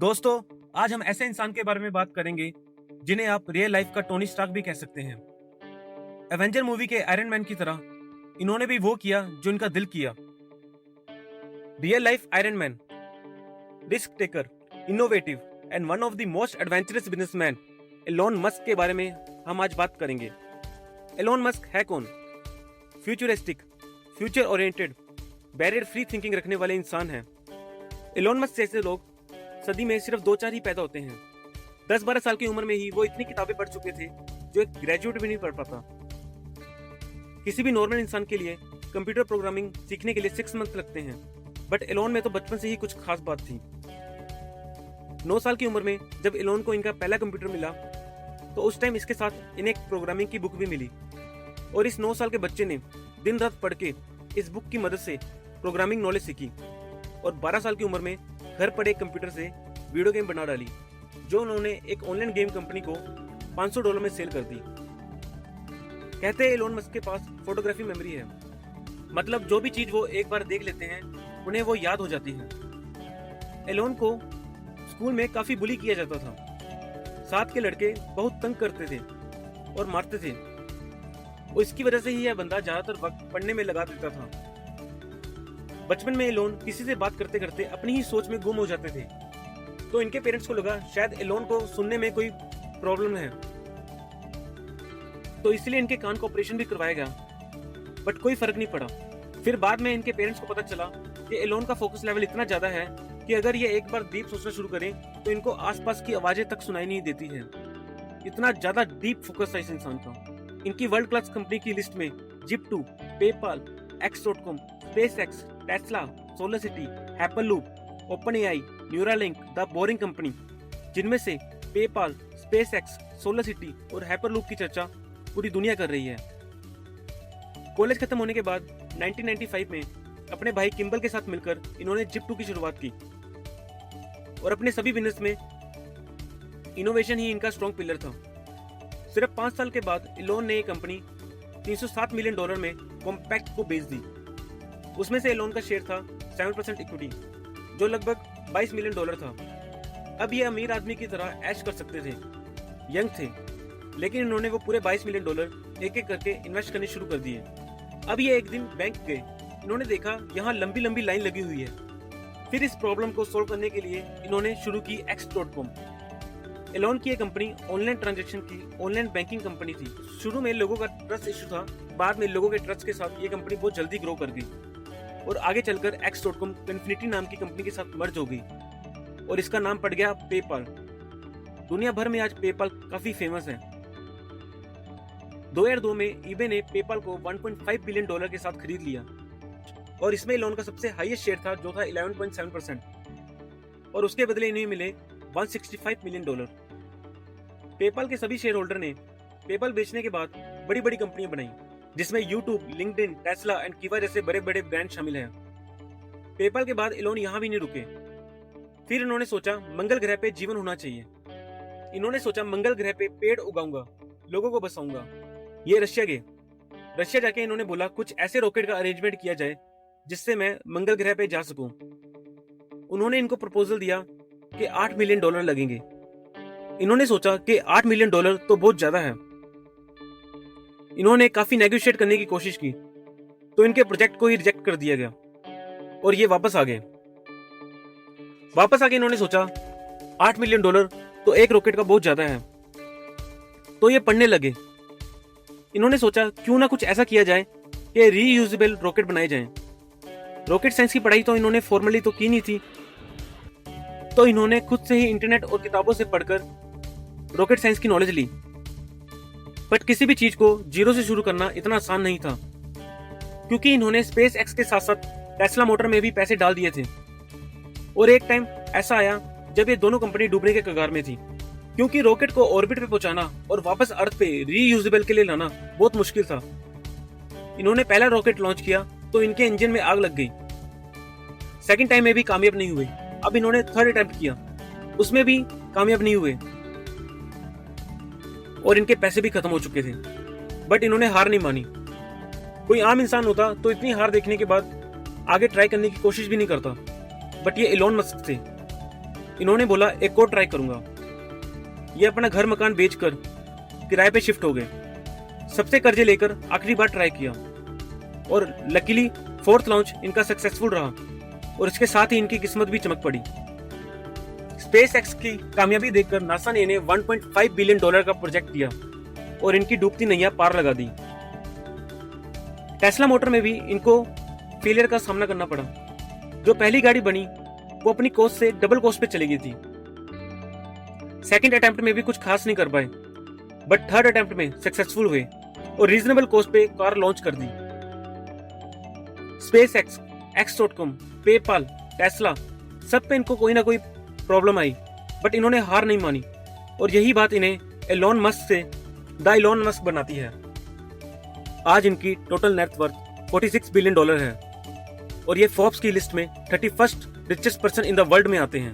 दोस्तों, आज हम ऐसे इंसान के बारे में बात करेंगे जिन्हें आप रियल लाइफ का टोनी स्टार्क भी कह सकते हैं। एवेंजर मूवी के आयरन मैन की तरह इन्होंने भी वो किया जो इनका दिल किया। Real life iron man, risk taker, innovative and one of the most adventurous businessman Elon Musk के बारे में हम आज बात करेंगे। एलोन मस्क है कौन? Futuristic, future oriented, barrier free thinking रखने वाले इंसान हैं। एलोन मस्क जैसे लोग सदी में सिर्फ 2-4 ही पैदा होते हैं। 10-12 साल की उम्र में ही वो इतनी किताबें पढ़ चुके थे जो एक ग्रेजुएट भी नहीं पढ़ पाता। किसी भी नॉर्मल इंसान के लिए कंप्यूटर प्रोग्रामिंग सीखने के लिए 6 मंथ लगते हैं, बट एलोन में तो बचपन से ही कुछ खास बात थी। 9 साल की उम्र में जब एलोन को इनका पहला कंप्यूटर मिला तो उस टाइम इसके साथ इन्हें एक प्रोग्रामिंग की बुक भी मिली, और इस 9 साल के बच्चे ने दिन रात पढ़ के इस बुक की मदद से प्रोग्रामिंग नॉलेज सीखी और 12 साल की उम्र में घर पड़े एक कंप्यूटर से वीडियो गेम बना डाली, जो उन्होंने एक ऑनलाइन गेम कंपनी को $500 में सेल कर दी। कहते हैं एलोन मस्क के पास फोटोग्राफी मेमोरी है, मतलब जो भी चीज वो एक बार देख लेते हैं उन्हें वो याद हो जाती है। एलोन को स्कूल में काफी बुली किया जाता था। साथ के लड़के बहुत तंग करते थे और मारते थे, और इसकी वजह से ही यह बंदा ज्यादातर वक्त पढ़ने में लगा देता था। बचपन में एलोन किसी से बात करते करते अपनी ही सोच में गुम हो जाते थे, तो इनके पेरेंट्स को लगा शायद एलोन को सुनने में कोई प्रॉब्लम है, तो इसलिए इनके कान का ऑपरेशन भी करवाया गया, बट कोई फर्क नहीं पड़ा। फिर बाद में इनके पेरेंट्स को पता चला कि एलोन का फोकस लेवल इतना ज्यादा है कि अगर ये एक बार डीप सोचना शुरू करें तो इनको आसपास की आवाजें तक सुनाई नहीं देती है। इतना ज्यादा डीप फोकस था इस इंसान का। इनकी वर्ल्ड क्लास कंपनी की लिस्ट में Zip two, PayPal, X.com, SpaceX, Tesla, SolarCity, Hyperloop, OpenAI, Neuralink, the Boring Company, जिनमें से पेपाल, स्पेसएक्स, सोलरसिटी और हाइपरलूप की चर्चा पूरी दुनिया कर रही है। कॉलेज खत्म होने के बाद 1995 में अपने भाई किम्बल के साथ मिलकर इन्होंने जिप2 की शुरुआत की, और अपने सभी बिजनेस में इनोवेशन ही इनका स्ट्रॉन्ग पिलर था। सिर्फ 5 साल के बाद एलोन ने ये कंपनी $307 मिलियन में कॉम्पैक्ट को बेच दी। उसमें से एलोन का शेयर था 7% इक्विटी, जो लगभग $22 मिलियन था। अब ये अमीर आदमी की तरह ऐश कर सकते थे, यंग थे, लेकिन इन्होंने वो पूरे $22 मिलियन एक एक करके इन्वेस्ट करने शुरू कर दिए। अब ये एक दिन बैंक गए, इन्होंने देखा यहाँ लंबी लंबी लाइन लगी हुई है। फिर इस प्रॉब्लम को सोल्व करने के लिए इन्होंने शुरू की X.com। एलोन की ये कंपनी ऑनलाइन ट्रांजैक्शन की ऑनलाइन बैंकिंग कंपनी थी। शुरू में लोगों का ट्रस्ट इशू था, बाद में लोगों के ट्रस्ट के साथ ये कंपनी बहुत जल्दी ग्रो कर गई, और आगे चलकर X.com इन्फिनिटी नाम की कंपनी के साथ मर्ज हो गई, और इसका नाम पड़ गया पेपाल। दुनिया भर में आज पेपाल काफी फेमस है। 2002 में ईबे ने पेपाल को $1.5 बिलियन के साथ खरीद लिया, और इसमें एलोन का सबसे हाईएस्ट शेयर था जो था 11.7%, और उसके बदले इन्हें मिले $165 मिलियन। पेपाल के सभी शेयर होल्डर ने पेपाल बेचने के बाद बड़ी बड़ी कंपनियां बनाई, जिसमें यूट्यूब, लिंक्डइन, टेस्ला एंड किवा जैसे बड़े बड़े ब्रांड शामिल हैं। पेपाल के बाद एलोन यहाँ भी नहीं रुके। फिर इन्होंने सोचा मंगल ग्रह पे जीवन होना चाहिए। इन्होंने सोचा मंगल ग्रह पे पेड़ उगाऊंगा, लोगों को बसाऊंगा। ये रशिया गए। रशिया जाके इन्होंने बोला कुछ ऐसे रॉकेट का अरेंजमेंट किया जाए जिससे मैं मंगल ग्रह पे जा सकूं। उन्होंने इनको प्रपोजल दिया कि $8 मिलियन लगेंगे। इन्होंने सोचा कि $8 मिलियन तो बहुत ज्यादा है। इन्होंने काफी नेगोशिएट करने की कोशिश की, तो इनके प्रोजेक्ट को ही रिजेक्ट कर दिया गया, और ये वापस आ गए। वापस आके इन्होंने सोचा $8 मिलियन तो एक रॉकेट का बहुत ज्यादा है, तो ये पढ़ने लगे। इन्होंने सोचा क्यों ना कुछ ऐसा किया जाए कि रीयूजेबल रॉकेट बनाए जाएं। रॉकेट साइंस की पढ़ाई तो इन्होंने फॉर्मली तो की नहीं थी, तो इन्होंने खुद से ही इंटरनेट और किताबों से पढ़कर रॉकेट साइंस की नॉलेज ली। बट किसी भी चीज को जीरो से शुरू करना इतना आसान नहीं था, क्योंकि इन्होंने स्पेस एक्स के साथ साथ टेस्ला मोटर में भी पैसे डाल दिए थे। और एक टाइम ऐसा आया जब ये दोनों कंपनी डूबने के कगार में थी, क्योंकि रॉकेट को ऑर्बिट पे पहुंचाना और वापस अर्थ पे रीयूजेबल के लिए लाना बहुत मुश्किल था। इन्होंने पहला रॉकेट लॉन्च किया तो इनके इंजन में आग लग गई। सेकंड टाइम में भी कामयाब नहीं हुए। अब इन्होंने थर्ड अटेम्प्ट किया, उसमें भी कामयाब नहीं हुए, और इनके पैसे भी खत्म हो चुके थे। बट इन्होंने हार नहीं मानी। कोई आम इंसान होता तो इतनी हार देखने के बाद आगे ट्राई करने की कोशिश भी नहीं करता, बट ये एलोन मस्क थे। इन्होंने बोला एक और ट्राई करूंगा। ये अपना घर मकान बेचकर किराए पे शिफ्ट हो गए। सबसे कर्जे लेकर आखिरी बार ट्राई किया और लकीली फोर्थ लॉन्च इनका सक्सेसफुल रहा और इसके साथ ही इनकी किस्मत भी चमक पड़ी। स्पेस एक्स की कामयाबी देखकर नासा ने इन्हें $1.5 बिलियन का प्रोजेक्ट दिया और इनकी डूबती नैया पार लगा दी। टेस्ला मोटर में भी इनको फेलियर का सामना करना पड़ा। जो पहली गाड़ी बनी वो अपनी कॉस्ट से डबल कॉस्ट पे चली गई थी। सेकंड अटेम्प्ट में भी कुछ खास नहीं कर पाए, बट थर्ड अटेम्प्ट में सक्सेसफुल हुए और रीजनेबल कॉस्ट पे कार लॉन्च कर दी। SpaceX, X.com, PayPal, Tesla, सब पे इनको कोई ना कोई प्रॉब्लम आई, बट इन्होंने हार नहीं मानी और यही बात इन्हें एलोन मस्क से द एलोन मस्क बनाती है। आज इनकी टोटल नेटवर्थ $46 बिलियन है और ये फोर्ब्स की लिस्ट में 31st richest person in the world में आते हैं।